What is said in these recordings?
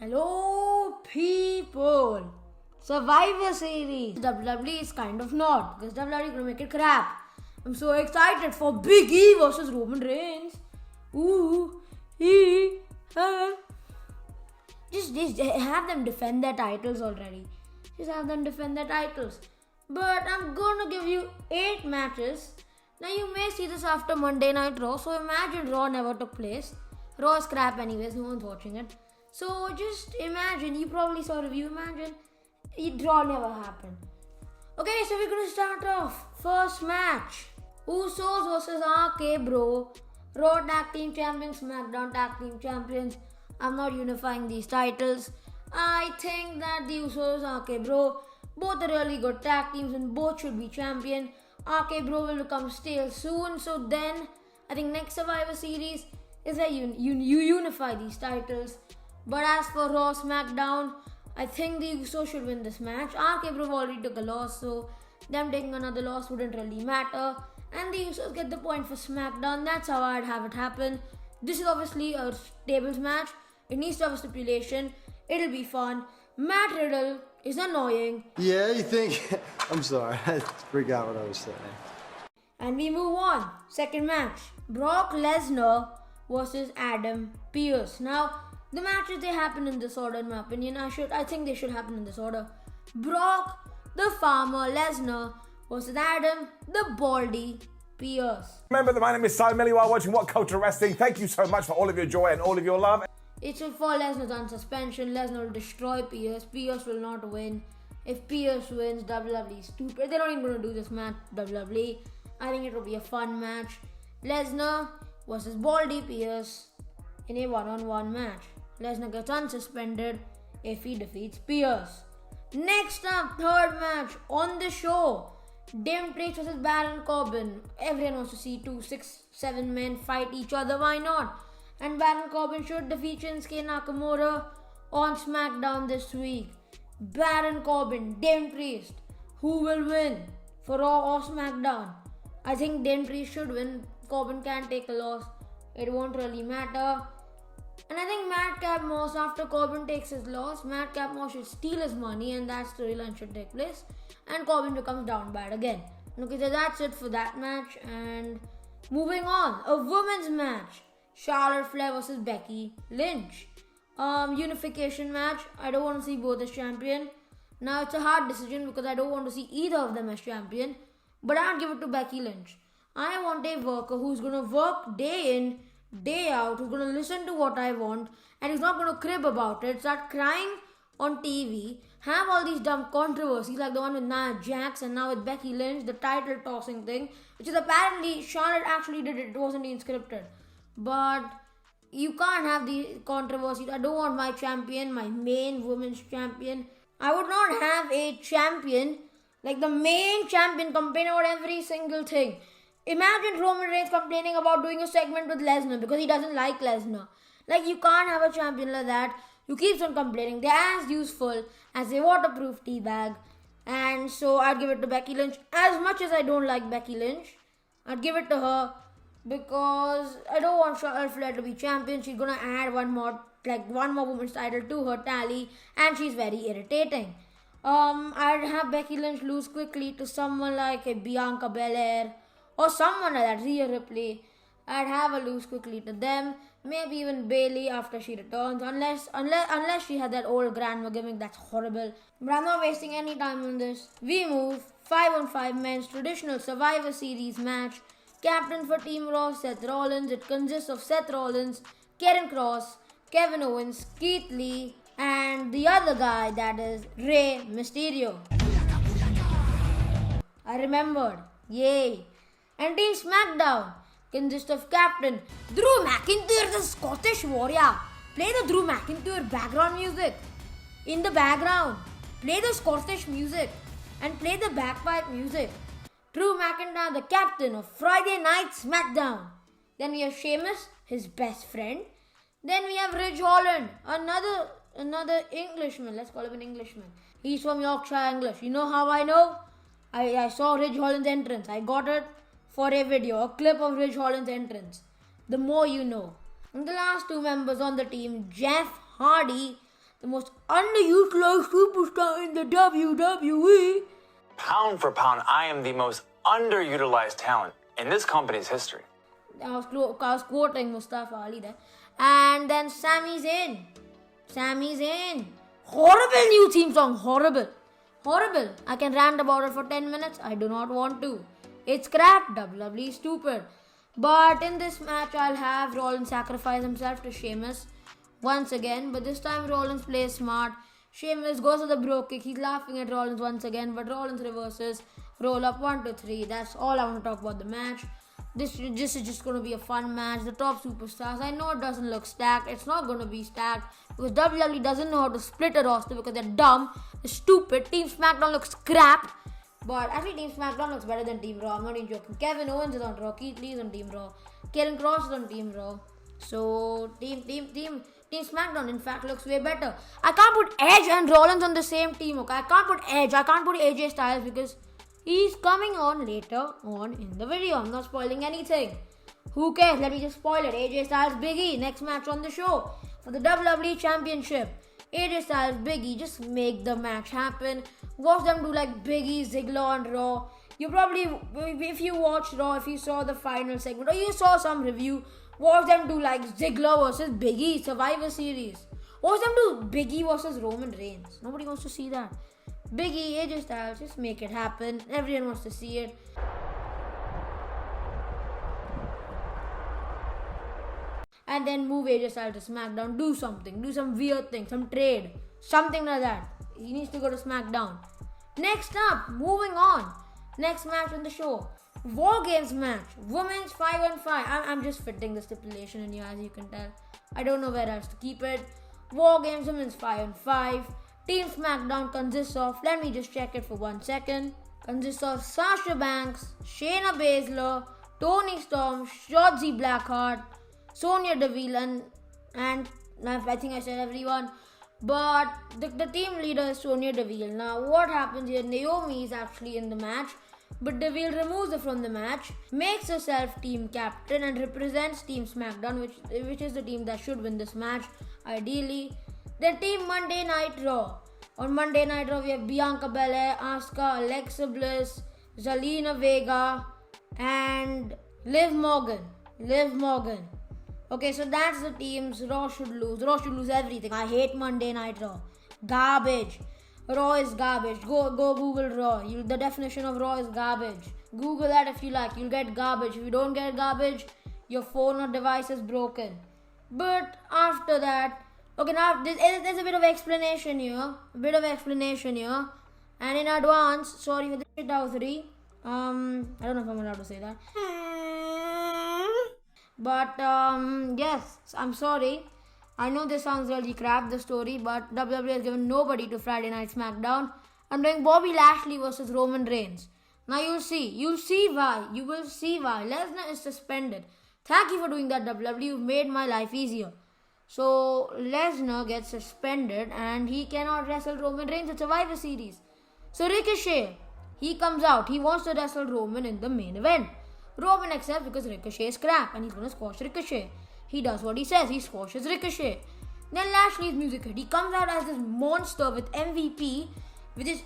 Hello people! Survivor Series. WWE is kind of not because WWE is gonna make it crap. I'm so excited for Big E versus Roman Reigns. Just have them defend their titles already. Just have them defend their titles. But I'm gonna give you 8 matches. Now you may see this after Monday Night Raw. So imagine Raw never took place. Raw is crap anyways. No one's watching it. So just imagine, you probably saw a review, imagine Raw never happened. Okay, so we're gonna start off. First match, USOS versus RK Bro. Raw Tag Team Champions, SmackDown Tag Team Champions. I'm not unifying these titles. I think that the USOS, RK Bro, both are really good tag teams and both should be champion. RK Bro will become stale soon, so then I think next Survivor Series is that you unify these titles. But as for Raw SmackDown, I think the Usos should win this match. RK Bro already took a loss, so them taking another loss wouldn't really matter. And the Usos get the point for SmackDown. That's how I'd have it happen. This is obviously a tables match. It needs to have a stipulation. It'll be fun. Matt Riddle is annoying. Yeah, you think? I'm sorry, I forgot what I was saying. And we move on. Second match, Brock Lesnar versus Adam Pearce. Now, the matches, they happen in this order in my opinion. I think they should happen in this order. Brock, the Farmer Lesnar versus Adam, the Baldy Pearce. Remember that my name is Simon. You are watching What Culture Wrestling. Thank you so much for all of your joy and all of your love. It should fall Lesnar's on suspension. Lesnar will destroy Pearce. Pearce will not win. If Pearce wins, WWE is stupid. They're not even going to do this match, WWE. I think it will be a fun match. Lesnar versus Baldy Pearce in a one-on-one match. Lesnar gets unsuspended if he defeats Pearce. Next up, third match on the show. Dim Priest versus Baron Corbin. Everyone wants to see 2 6-7 men fight each other. Why not? And Baron Corbin should defeat Shinsuke Nakamura on SmackDown this week. Baron Corbin, Dim Priest. Who will win for Raw or SmackDown? I think Dim Priest should win. Corbin can take a loss. It won't really matter. And I think Madcap Moss, after Corbin takes his loss, Madcap Moss should steal his money and that storyline should take place. And Corbin becomes down bad again. Okay, so that's it for that match. And moving on, a women's match. Charlotte Flair versus Becky Lynch. Unification match. I don't want to see both as champion. Now it's a hard decision because I don't want to see either of them as champion. But I'll give it to Becky Lynch. I want a worker who's going to work day in, day out, who's going to listen to what I want, and who's not going to crib about it, start crying on TV, have all these dumb controversies like the one with Nia Jax and now with Becky Lynch, the title tossing thing, which is apparently Charlotte actually did it wasn't even scripted. But you can't have the controversies. I don't want my champion, my main women's champion. I would not have a champion, like the main champion, complain about every single thing. Imagine Roman Reigns complaining about doing a segment with Lesnar because he doesn't like Lesnar. Like, you can't have a champion like that who keeps on complaining. They're as useful as a waterproof tea bag. And so I'd give it to Becky Lynch. As much as I don't like Becky Lynch, I'd give it to her because I don't want Charlotte Flair to be champion. She's gonna add one more women's title to her tally, and she's very irritating. I'd have Becky Lynch lose quickly to someone like a Bianca Belair or someone like that, Rhea Ripley. I'd have her lose quickly to them. Maybe even Bayley after she returns, unless she had that old grandma gimmick. That's horrible. But I'm not wasting any time on this. We move 5-on-5 men's traditional Survivor Series match. Captain for Team Raw, Seth Rollins. It consists of Seth Rollins, Karen Cross, Kevin Owens, Keith Lee, and the other guy, that is Rey Mysterio. I remembered. Yay. And Team SmackDown consists of Captain Drew McIntyre, the Scottish Warrior. Play the Drew McIntyre background music. In the background, play the Scottish music and play the bagpipe music. Drew McIntyre, the captain of Friday Night SmackDown. Then we have Sheamus, his best friend. Then we have Ridge Holland, another Englishman. Let's call him an Englishman. He's from Yorkshire English. You know how I know? I saw Ridge Holland's entrance. I got it for a video, a clip of Ridge Holland's entrance. The more you know. And the last two members on the team, Jeff Hardy, the most underutilized superstar in the WWE. Pound for pound, I am the most underutilized talent in this company's history. I was quoting Mustafa Ali there. And then Sami Zayn. Sami Zayn. Horrible new theme song. Horrible. Horrible. I can rant about it for 10 minutes. I do not want to. It's crap. WWE is stupid. But in this match, I'll have Rollins sacrifice himself to Sheamus once again. But this time, Rollins plays smart. Sheamus goes to the bro kick. He's laughing at Rollins once again. But Rollins reverses. Roll up 1, 2, 3. That's all I want to talk about the match. This is just going to be a fun match. The top superstars. I know it doesn't look stacked. It's not going to be stacked because WWE doesn't know how to split a roster because they're dumb. They're stupid. Team SmackDown looks crap. But actually, Team SmackDown looks better than Team Raw. I'm not even joking. Kevin Owens is on Raw. Keith Lee is on Team Raw. Karen Cross is on Team Raw. So Team SmackDown in fact looks way better. I can't put Edge and Rollins on the same team. Okay, I can't put Edge. I can't put AJ Styles because he's coming on later on in the video. I'm not spoiling anything. Who cares? Let me just spoil it. AJ Styles, Big E, next match on the show for the WWE Championship. AJ Styles, Big E, just make the match happen. Watch them do like Big E, Ziggler on Raw. You probably, if you watched Raw, if you saw the final segment or you saw some review, watch them do like Ziggler versus Big E, Survivor Series. Watch them do Big E versus Roman Reigns. Nobody wants to see that. Big E, AJ Styles, just make it happen. Everyone wants to see it. And then move AJ Styles to SmackDown. Do something. Do some weird thing. Some trade. Something like that. He needs to go to SmackDown. Next up, moving on. Next match on the show. War Games match. Women's 5-on-5. I'm just fitting the stipulation in here as you can tell. I don't know where else to keep it. War Games Women's 5-on-5. Team SmackDown consists of, let me just check it for 1 second. Consists of Sasha Banks, Shayna Baszler, Toni Storm, Shotzi Blackheart, Sonya Deville, and I think I said everyone. But the team leader is Sonya Deville. Now what happens here, Naomi is actually in the match. But Deville removes her from the match, makes herself team captain and represents Team SmackDown, which is the team that should win this match, ideally. Then Team Monday Night Raw. On Monday Night Raw, we have Bianca Belair, Asuka, Alexa Bliss, Zelina Vega, and Liv Morgan. Okay, so that's the teams Raw should lose. Raw should lose everything. I hate Monday Night Raw. Garbage. Raw is garbage. Go Google Raw. The definition of Raw is garbage. Google that if you like. You'll get garbage. If you don't get garbage, your phone or device is broken. But after that, okay, now there's a bit of explanation here. And in advance, sorry for the shitousery. I don't know if I'm allowed to say that. But yes, I'm sorry. I know this sounds really crap, the story, but WWE has given nobody to Friday Night SmackDown. I'm doing Bobby Lashley versus Roman Reigns. Now you'll see why. You will see why. Lesnar is suspended. Thank you for doing that, WWE. You've made my life easier. So Lesnar gets suspended and he cannot wrestle Roman Reigns at Survivor Series. So Ricochet, he comes out. He wants to wrestle Roman in the main event. Roman accepts because Ricochet is crap and he's going to squash Ricochet. He does what he says. He squashes Ricochet. Then Lashley's music hit. He comes out as this monster with MVP.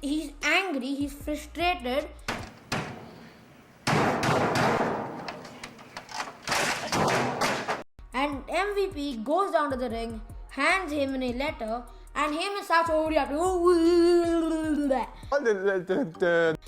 He's angry. He's frustrated. And MVP goes down to the ring, hands him in a letter, and Heyman starts overreacting.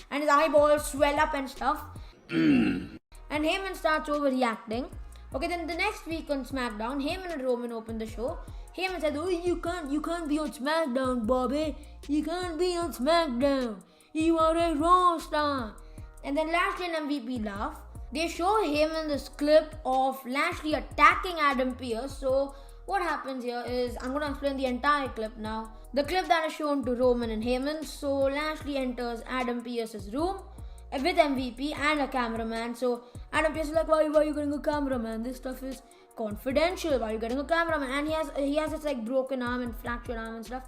And his eyeballs swell up and stuff. And Heyman starts overreacting. Okay, then the next week on SmackDown, Heyman and Roman open the show. Heyman says, "Oh, you can't be on SmackDown, Bobby. You can't be on SmackDown. You are a Raw star." And then Lashley and MVP laugh. They show Heyman this clip of Lashley attacking Adam Pearce. So what happens here is, I'm going to explain the entire clip now. The clip that is shown to Roman and Heyman. So Lashley enters Adam Pearce's room with MVP and a cameraman. So Adam Pearce is like, why are you getting a cameraman? This stuff is confidential. Why are you getting a cameraman? And he has this like broken arm and fractured arm and stuff.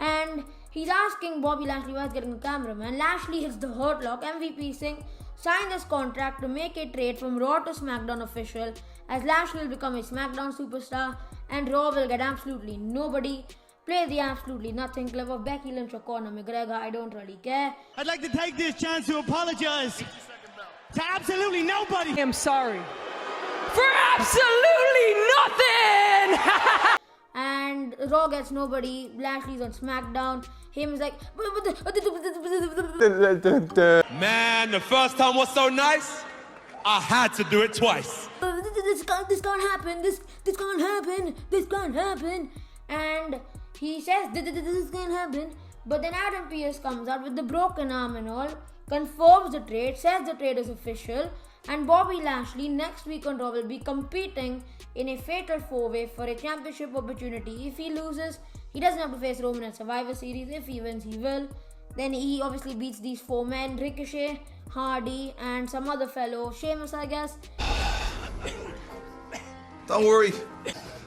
And he's asking Bobby Lashley why he's getting a cameraman. Lashley hits the hurt lock. MVP saying, sign this contract to make a trade from Raw to SmackDown official, as Lashley will become a SmackDown superstar and Raw will get absolutely nobody. Play the absolutely nothing clever. Becky Lynch or Conor McGregor, I don't really care. I'd like to take this chance to apologize to absolutely nobody. I'm sorry for absolutely nothing. And Raw gets nobody. Lashley's on SmackDown. Him is like, Man, the first time was so nice, I had to do it twice. this can't happen. This can't happen. This can't happen. And he says this can't happen. But then Adam Pearce comes out with the broken arm and all, confirms the trade, says the trade is official, and Bobby Lashley next week on Raw will be competing in a fatal 4-way for a championship opportunity. If he loses, he doesn't have to face Roman at Survivor Series. If he wins, he will. Then he obviously beats these 4 men, Ricochet, Hardy, and some other fellow, Sheamus, I guess. Don't worry.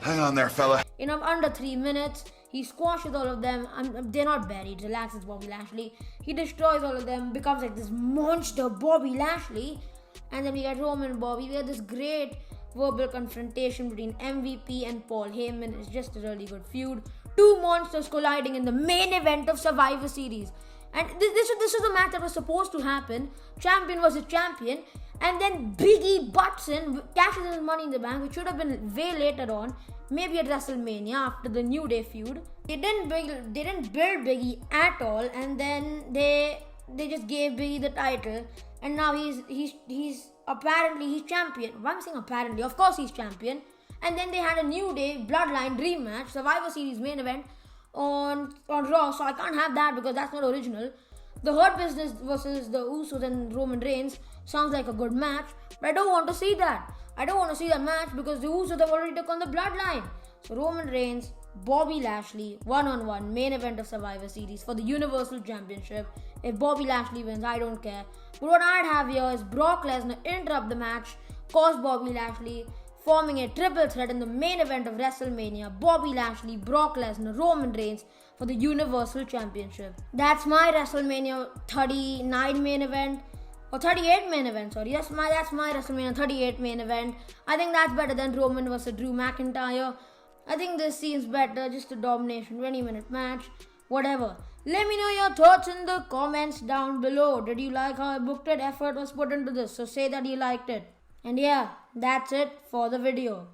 Hang on there, fella. In under 3 minutes, he squashes all of them. They're not buried. Relax, it's Bobby Lashley. He destroys all of them, becomes like this monster Bobby Lashley. And then we get Roman and Bobby. We have this great verbal confrontation between MVP and Paul Heyman. It's just a really good feud. 2 monsters colliding in the main event of Survivor Series. And this is the match that was supposed to happen. Champion versus champion. And then Big E butts in, cashes in his Money in the Bank, which should have been way later on. Maybe at WrestleMania after the New Day feud. They didn't build Big E at all. And then they just gave Big E the title. And now he's apparently champion. Why am I saying apparently? Of course he's champion. And then they had a New Day Bloodline Dream match, Survivor Series main event on Raw. So I can't have that because that's not original. The Hurt Business versus the Usos and Roman Reigns sounds like a good match, but I don't want to see that. I don't want to see that match because the Usos have already took on the Bloodline. So Roman Reigns, Bobby Lashley, 1-on-1 main event of Survivor Series for the Universal Championship. If Bobby Lashley wins, I don't care. But what I'd have here is Brock Lesnar interrupt the match, cause Bobby Lashley, forming a triple threat in the main event of WrestleMania. Bobby Lashley, Brock Lesnar, Roman Reigns for the Universal Championship. That's my WrestleMania 39 main event. Or 38 main event, sorry. That's my WrestleMania 38 main event. I think that's better than Roman versus Drew McIntyre. I think this seems better, just a domination 20-minute match. Whatever. Let me know your thoughts in the comments down below. Did you like how I booked it? Effort was put into this, so say that you liked it. And yeah, that's it for the video.